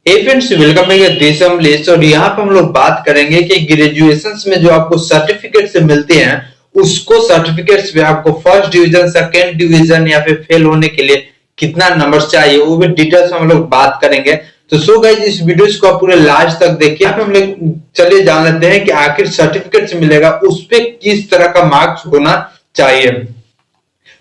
हे friends, welcome back देशम लिस्ट। और यहाँ पे हम लोग बात करेंगे कि ग्रेजुएशन में जो आपको सर्टिफिकेट से मिलते हैं उसको सर्टिफिकेट्स में आपको फर्स्ट डिवीजन, सेकेंड डिवीजन या फिर फेल होने के लिए कितना नंबर चाहिए, वो भी डिटेल्स में हम लोग बात करेंगे। तो सो गाइस, इस वीडियो को आप पूरे लास्ट तक देखिए। यहाँ पे हम लोग चलिए जान लेते हैं कि आखिर सर्टिफिकेट से मिलेगा उस पे किस तरह का मार्क्स होना चाहिए।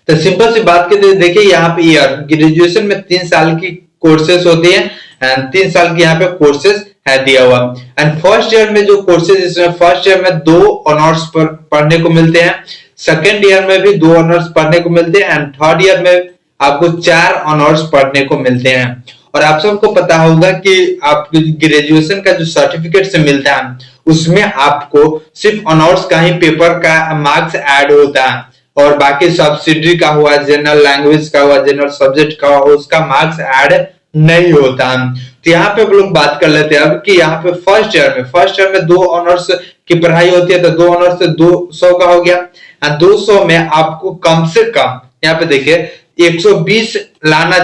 तो सिंपल सी बात के देखिए, यहाँ पे ईयर ग्रेजुएशन में 3 साल की कोर्सेज होती है एंड 3 साल की यहाँ पे कोर्सेज है दिया हुआ। एंड फर्स्ट ईयर में जो कोर्सेज, इसमें फर्स्ट ईयर में 2 ऑनर्स पढ़ने को मिलते हैं, सेकेंड ईयर में भी 2 ऑनर्स पढ़ने को मिलते हैं एंड थर्ड ईयर में आपको 4 ऑनर्स पढ़ने को मिलते हैं। और आप सबको पता होगा कि आप ग्रेजुएशन का जो सर्टिफिकेट से मिलता है उसमें आपको सिर्फ ऑनर्स का ही पेपर का मार्क्स ऐड होता है और बाकी सब्सिडरी का हुआ, जनरल लैंग्वेज का हुआ, जनरल सब्जेक्ट का हुआ, उसका मार्क्स ऐड नहीं होता। तो यहाँ पे हम लोग बात कर लेते हैं अब कि यहाँ पे फर्स्ट ईयर में 2 ऑनर्स की पढ़ाई होती है, तो 2 ऑनर्स से 200 का हो गया। 200 में आपको कम से कम यहाँ पे देखिए 120 लाना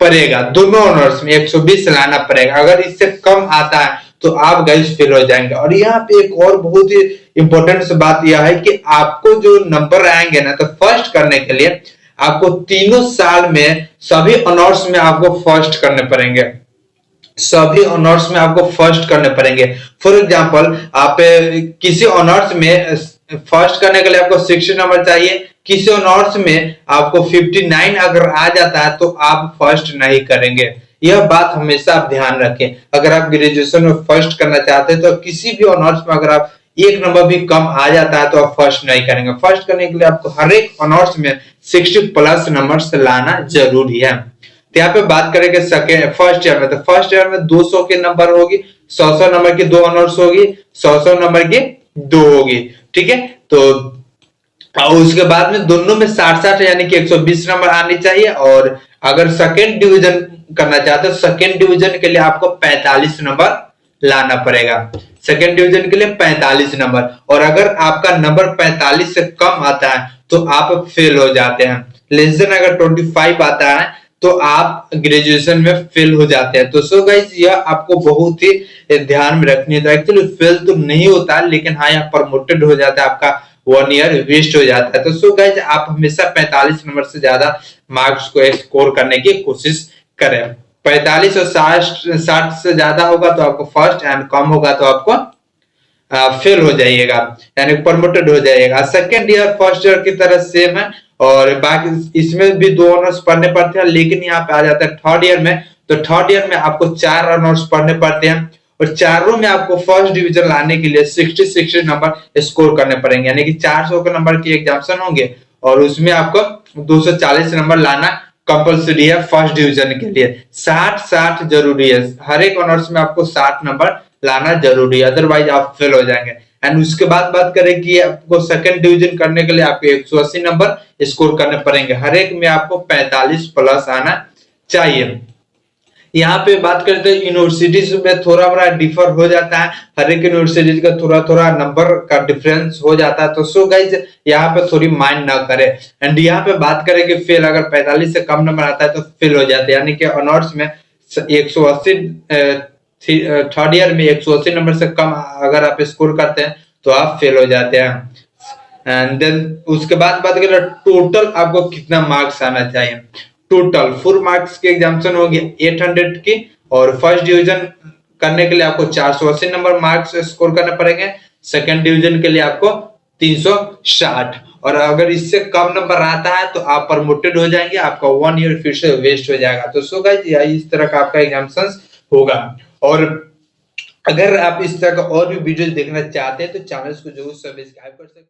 पड़ेगा, दोनों ऑनर्स में 120 लाना पड़ेगा। अगर इससे कम आता है तो आप गाइस फेल हो जाएंगे। और यहाँ पे एक और बहुत ही इंपॉर्टेंट सी बात यह है कि आपको जो नंबर आएंगे ना, तो फर्स्ट करने के लिए आपको तीनों साल में सभी ऑनर्स में आपको फर्स्ट करने पड़ेंगे, सभी ऑनर्स में आपको फर्स्ट करने पड़ेंगे। फॉर एग्जांपल, आप किसी ऑनर्स में फर्स्ट करने के लिए आपको 60 नंबर चाहिए, किसी ऑनर्स में आपको 59 अगर आ जाता है तो आप फर्स्ट नहीं करेंगे। यह बात हमेशा आप ध्यान रखें। अगर आप ग्रेजुएशन में फर्स्ट करना चाहते हैं तो किसी भी ऑनर्स में अगर आप 1 नंबर भी कम आ जाता है तो आप फर्स्ट नहीं करेंगे। फर्स्ट करने के लिए आपको हर एक ऑनर्स में 60 प्लस नंबर लाना जरूरी है। तो यहाँ पे बात करेंगे सेकेंड फर्स्ट ईयर में, तो फर्स्ट ईयर में 200 के नंबर होगी, 100 नंबर की 2 ऑनर्स होगी, 100 नंबर की 2 होगी, ठीक है। तो और उसके बाद में दोनों में 60-60 यानी कि 120 नंबर आनी चाहिए। और अगर सेकेंड डिवीजन करना चाहते हो, सेकेंड डिवीजन के लिए आपको 45 नंबर लाना पड़ेगा, सेकेंड डिवीजन के लिए 45 नंबर। और अगर आपका नंबर 45 से कम आता है तो आप फेल हो जाते हैं। लेस देन अगर 25 आता है तो आप ग्रेजुएशन में फेल हो जाते हैं। तो सो गाइस, यह आपको बहुत ही ध्यान में रखनी है। तो एक्चुअली फेल तो नहीं होता है, लेकिन हाँ यहाँ प्रमोटेड हो जाता है, आपका 1 ईयर वेस्ट हो जाता है। तो सो गाइस, आप हमेशा 45 नंबर से ज्यादा मार्क्स को स्कोर करने की कोशिश करें। 45 और 60 से ज्यादा होगा तो आपको फर्स्ट एंड कम होगा तो आपको फेल हो जाइएगा, यानी प्रमोटेड हो जाइएगा। सेकेंड ईयर फर्स्ट ईयर की तरह सेम है और बाकी इसमें भी 2 ऑनर्स पढ़ने पड़ते हैं, लेकिन यहाँ पे आ जाता है थर्ड ईयर में। तो थर्ड ईयर में आपको 4 ऑनर्स पढ़ने पड़ते हैं और चारों में आपको फर्स्ट डिवीजन लाने के लिए 60 नंबर स्कोर करने पड़ेंगे, यानी कि 400 के नंबर की एग्जाम्शन होंगे और उसमें आपको 240 नंबर लाना कंपल्सरी है फर्स्ट डिवीजन के लिए। 60-60 जरूरी है, हर एक ऑनर्स में आपको 60 नंबर लाना जरूरी है, अदरवाइज आप फेल हो जाएंगे। एंड उसके बाद बात करें कि आपको सेकंड डिवीजन करने के लिए आपको 180 नंबर स्कोर करने पड़ेंगे, हर एक में आपको 45 प्लस आना चाहिए। यहाँ पे बात करते हैं यूनिवर्सिटीज में थोड़ा बड़ा डिफर हो जाता है, हर एक यूनिवर्सिटीज का थोड़ा थोड़ा नंबर का डिफरेंस हो जाता है। तो सो गाइज, यहाँ पे थोड़ी माइंड ना करें। एंड यहाँ पे बात करें कि फेल अगर 45 से कम नंबर आता है तो फेल हो जाते हैं, यानी कि ऑनर्स में 180, थर्ड ईयर में 180 नंबर से कम अगर आप स्कोर करते हैं तो आप फेल हो जाते हैं। एंड देन उसके बाद बात करें टोटल आपको कितना मार्क्स आना चाहिए। टोटल फुल मार्क्स की एग्जाम्शन होगी 800 की और फर्स्ट डिवीजन करने के लिए आपको 480 नंबर मार्क्स स्कोर करने पड़ेंगे, सेकंड डिवीजन के लिए आपको 360। और अगर इससे कम नंबर आता है तो आप प्रमोटेड हो जाएंगे, आपका 1 ईयर फिर से वेस्ट हो जाएगा। तो सो गाइस, इस तरह का आपका एग्जाम्शन होगा। और अगर आप इस तरह का और भी वीडियो देखना चाहते हैं तो चैनल को जरूर सब्सक्राइब कर सकते हैं।